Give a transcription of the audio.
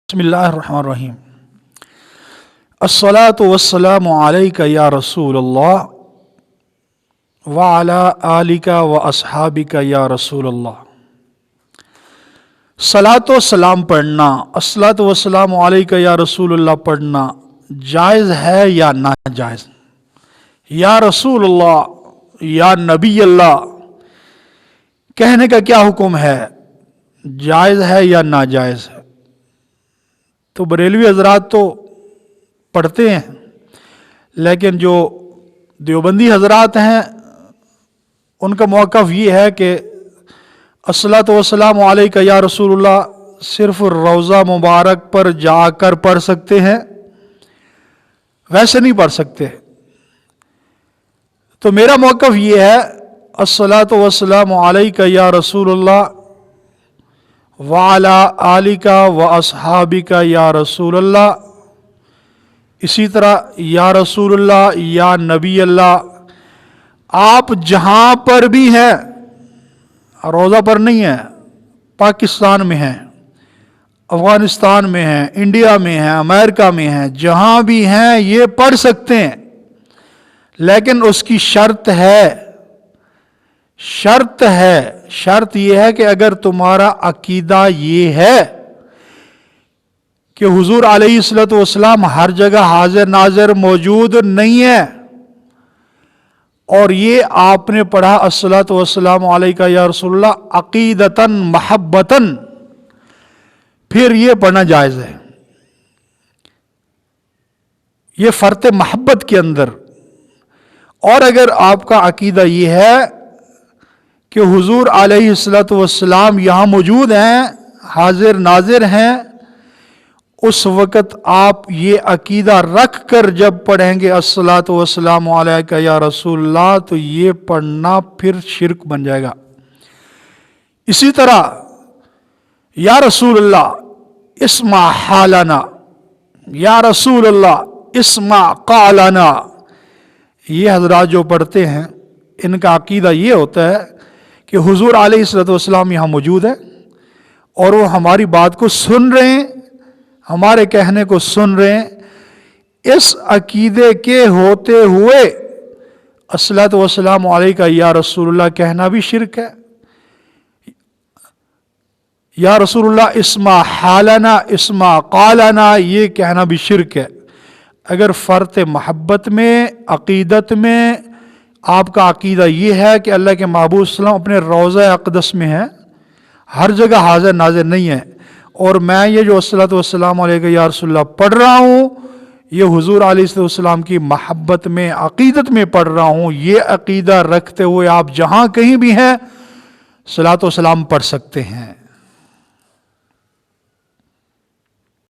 बिस्मिल्लाहिर्रहमानिर्रहीम। अस्सलातु वस्सलामु अलैका या रसूल अल्लाह व अला आलिका व अस्हाबिका या रसूल अल्लाह। सलातो सलाम पढ़ना, अस्सलातु वस्सलामु अलैका या रसूल अल्लाह पढ़ना जायज़ है या नाजायज़? या रसूल अल्लाह, या नबी अल्लाह कहने का क्या हुक्म है? जायज़ है या नाजायज़ है? तो बरेलवी हजरात तो पढ़ते हैं, लेकिन जो देवबंदी हजरात हैं उनका मौक़िफ़ ये है कि अस्सलातु वस्सलामु अलैका या रसूलुल्लाह सिर्फ रोज़ा मुबारक पर जाकर पढ़ सकते हैं, वैसे नहीं पढ़ सकते। तो मेरा मौक़िफ़ ये है, अस्सलातु वस्सलामु अलैका या रसूलुल्लाह व अला आलिका व अस्हाबिका या रसूलल्लाह। इसी तरह या रसूलल्लाह, या नबी अल्लाह, आप जहाँ पर भी हैं, रोज़ा पर नहीं है, पाकिस्तान में हैं, अफ़गानिस्तान में हैं, इंडिया में हैं, अमेरिका में हैं, जहाँ भी हैं ये पढ़ सकते हैं, लेकिन उसकी शर्त यह है कि अगर तुम्हारा अकीदा ये है कि हुजूर अलैहिस्सलातु वस्सलाम हर जगह हाजिर नाजिर मौजूद नहीं है, और ये आपने पढ़ा अस्सलातु वस्सलामु अलैका या रसूलल्लाह अकीदतन महब्बतन, फिर ये पढ़ना जायज़ है। ये फ़र्त महब्बत के अंदर। और अगर आपका अकीदा ये है कि हुजूर अलैहिस्सलातु वस्सलाम यहाँ मौजूद हैं, हाजिर नाजिर हैं, उस वक़्त आप ये अकीदा रख कर जब पढ़ेंगे अस्सलातु वस्सलामु अलैका या रसूलल्लाह, तो ये पढ़ना फिर शिर्क बन जाएगा। इसी तरह या रसूलल्लाह इस्मा हालना, या रसूलल्लाह इस्मा क़ालना, ये हजरात जो पढ़ते हैं इनका अकीदा ये होता है कि हुजूर अलैहिस्सलातु वस्सलाम यहाँ मौजूद है और वो हमारी बात को सुन रहे हैं, हमारे कहने को सुन रहे हैं। इस अकीदे के होते हुए अस्सलातु वस्सलामु अलैका या रसूलल्लाह कहना भी शिर्क है। या रसूलल्लाह इस्मा हालना इस्मा क़ालना, ये कहना भी शिर्क है। अगर फ़र्त महब्बत में, अक़ीदत में आपका अक़ीदा ये है कि अल्लाह के महबूब सल्लल्लाहु अलैहि वसल्लम अपने रोज़ा अक़दस में हैं, हर जगह हाजिर नाजिर नहीं है, और मैं ये जो अस्सलातु वस्सलामु अलैका या रसूलल्लाह पढ़ रहा हूँ ये हुजूर अलैहि वसल्लम की महब्बत में, अक़ीदत में पढ़ रहा हूँ, ये अक़ीदा रखते हुए आप जहाँ कहीं भी हैं सलातो सलाम पढ़ सकते हैं।